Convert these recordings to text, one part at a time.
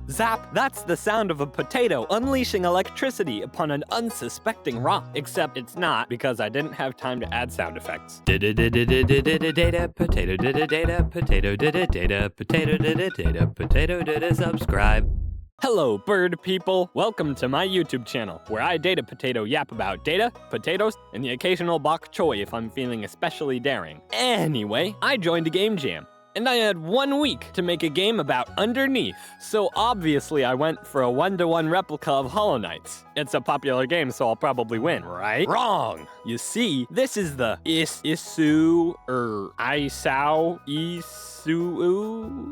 Zap, that's the sound of a potato unleashing electricity upon an unsuspecting rock. Except it's not, because I didn't have time to add sound effects. Data, potato, data, potato, data, potato, data, potato, data, subscribe. Hello, bird people! Welcome to my YouTube channel, where I data potato yap about data, potatoes, and the occasional bok choy if I'm feeling especially daring. Anyway, I joined a game jam, and I had 1 week to make a game about Underneath. So obviously I went for a 1-to-1 replica of Hollow Knights. It's a popular game, so I'll probably win, right? Wrong! You see, this is the Isao.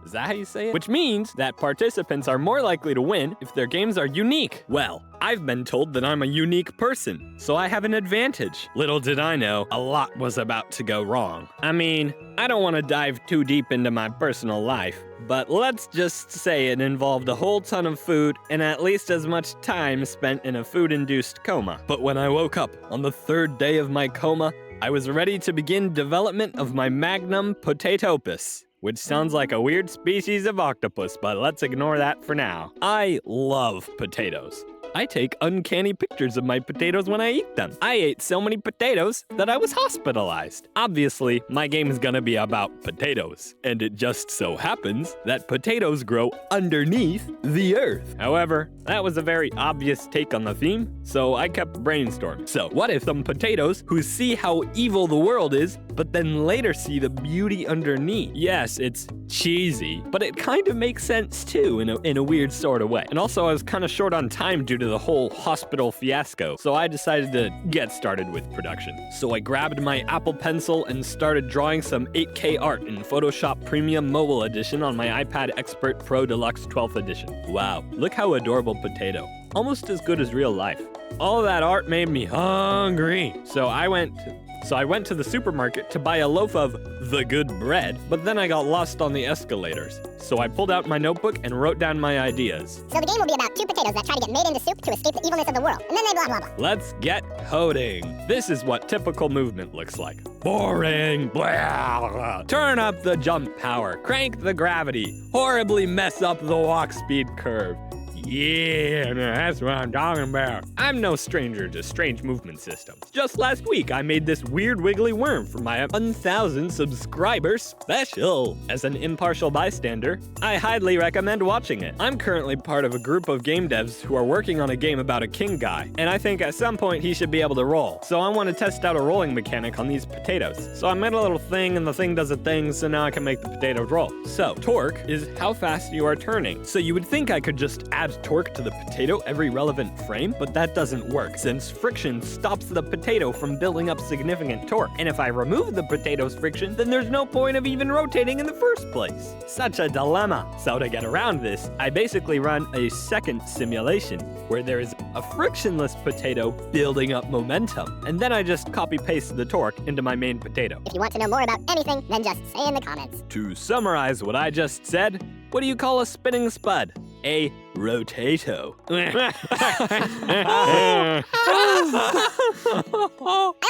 Is that how you say it? Which means that participants are more likely to win if their games are unique. Well, I've been told that I'm a unique person, so I have an advantage. Little did I know, a lot was about to go wrong. I mean, I don't want to dive too deep into my personal life, but let's just say it involved a whole ton of food and at least as much time spent in a food-induced coma. But when I woke up on the 3rd day of my coma, I was ready to begin development of my magnum potatopus, which sounds like a weird species of octopus, but let's ignore that for now. I love potatoes. I take uncanny pictures of my potatoes when I eat them. I ate so many potatoes that I was hospitalized. Obviously, my game is gonna be about potatoes, and it just so happens that potatoes grow underneath the earth. However, that was a very obvious take on the theme, so I kept brainstorming. So, what if some potatoes who see how evil the world is, but then later see the beauty underneath? Yes, it's cheesy, but it kind of makes sense too in a weird sort of way. And also, I was kind of short on time due to the whole hospital fiasco, so I decided to get started with production. So I grabbed my Apple Pencil and started drawing some 8K art in Photoshop Premium Mobile Edition on my iPad Expert Pro Deluxe 12th Edition. Wow, look how adorable potato. Almost as good as real life. All of that art made me hungry, so I went to the supermarket to buy a loaf of the good bread, but then I got lost on the escalators. So I pulled out my notebook and wrote down my ideas. So the game will be about 2 potatoes that try to get made into soup to escape the evilness of the world. And then they blah blah blah. Let's get coding. This is what typical movement looks like. Boring. Blah. Turn up the jump power. Crank the gravity. Horribly mess up the walk speed curve. Yeah, that's what I'm talking about. I'm no stranger to strange movement systems. Just last week, I made this weird wiggly worm for my 1,000 subscriber special. As an impartial bystander, I highly recommend watching it. I'm currently part of a group of game devs who are working on a game about a king guy, and I think at some point he should be able to roll. So I want to test out a rolling mechanic on these potatoes. So I made a little thing, and the thing does a thing, so now I can make the potatoes roll. So, torque is how fast you are turning. So you would think I could just add torque to the potato every relevant frame, but that doesn't work, since friction stops the potato from building up significant torque. And if I remove the potato's friction, then there's no point of even rotating in the first place. Such a dilemma. So to get around this, I basically run a second simulation, where there is a frictionless potato building up momentum, and then I just copy-paste the torque into my main potato. If you want to know more about anything, then just say in the comments. To summarize what I just said, what do you call a spinning spud? A rotato. I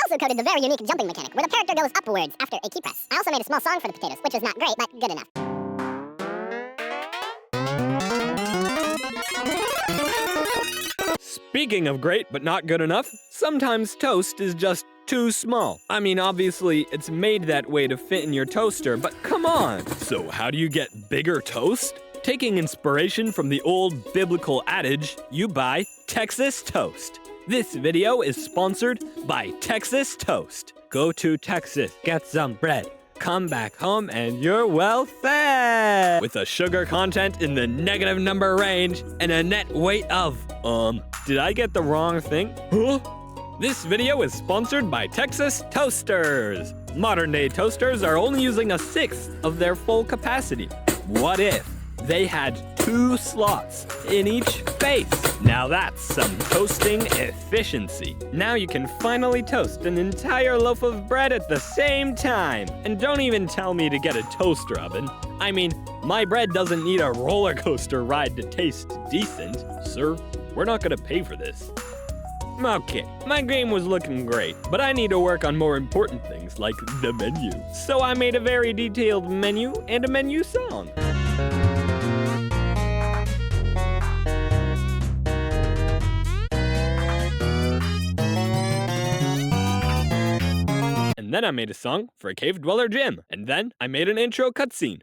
also coded the very unique jumping mechanic, where the character goes upwards after a key press. I also made a small song for the potatoes, which was not great, but good enough. Speaking of great but not good enough, sometimes toast is just too small. I mean, obviously, it's made that way to fit in your toaster, but come on! So how do you get bigger toast? Taking inspiration from the old biblical adage, you buy Texas Toast. This video is sponsored by Texas Toast. Go to Texas, get some bread, come back home, and you're well fed! With a sugar content in the negative number range and a net weight of, did I get the wrong thing? Huh? This video is sponsored by Texas Toasters. Modern-day toasters are only using 1/6 of their full capacity. What if they had 2 slots in each face? Now that's some toasting efficiency. Now you can finally toast an entire loaf of bread at the same time. And don't even tell me to get a toaster oven. I mean, my bread doesn't need a roller coaster ride to taste decent. Sir, we're not gonna pay for this. Okay, my game was looking great, but I need to work on more important things like the menu. So I made a very detailed menu and a menu song. And then I made a song for a cave dweller Jim. And then I made an intro cutscene.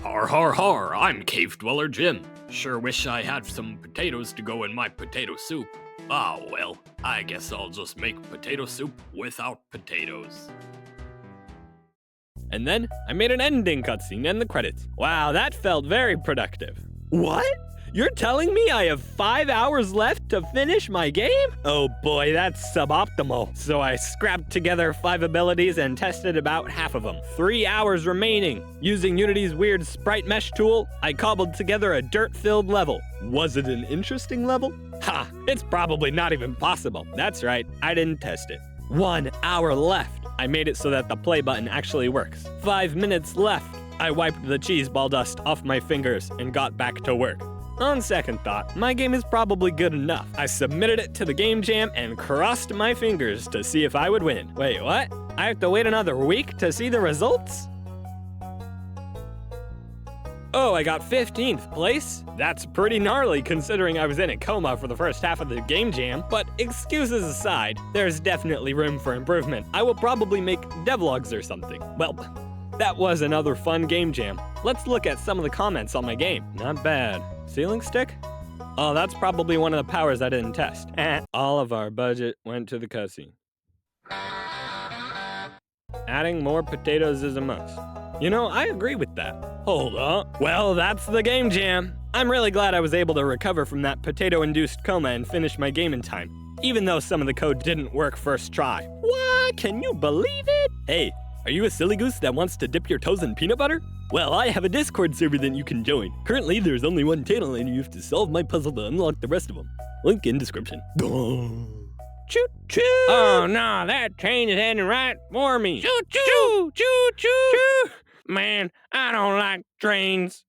Har har har, I'm Cave Dweller Jim. Sure wish I had some potatoes to go in my potato soup. Ah, well, I guess I'll just make potato soup without potatoes. And then I made an ending cutscene and the credits. Wow, that felt very productive. What? You're telling me I have 5 hours left to finish my game? Oh boy, that's suboptimal. So I scrapped together 5 abilities and tested about half of them. 3 hours remaining. Using Unity's weird sprite mesh tool, I cobbled together a dirt-filled level. Was it an interesting level? Ha! It's probably not even possible. That's right, I didn't test it. 1 hour left. I made it so that the play button actually works. 5 minutes left. I wiped the cheese ball dust off my fingers and got back to work. On second thought, my game is probably good enough. I submitted it to the game jam and crossed my fingers to see if I would win. Wait, what? I have to wait another week to see the results? Oh, I got 15th place? That's pretty gnarly considering I was in a coma for the first half of the game jam, but excuses aside, there's definitely room for improvement. I will probably make devlogs or something. Well, that was another fun game jam. Let's look at some of the comments on my game. Not bad. Ceiling stick? Oh, that's probably one of the powers I didn't test. All of our budget went to the cutscene. Adding more potatoes is a must. You know, I agree with that. Hold up. Well, that's the game jam. I'm really glad I was able to recover from that potato-induced coma and finish my game in time, even though some of the code didn't work first try. What? Can you believe it? Hey, are you a silly goose that wants to dip your toes in peanut butter? Well, I have a Discord server that you can join. Currently, there's only one channel and you have to solve my puzzle to unlock the rest of them. Link in description. Choo-choo! Oh, no, that train is heading right for me. Choo-choo! Choo-choo! Man, I don't like trains.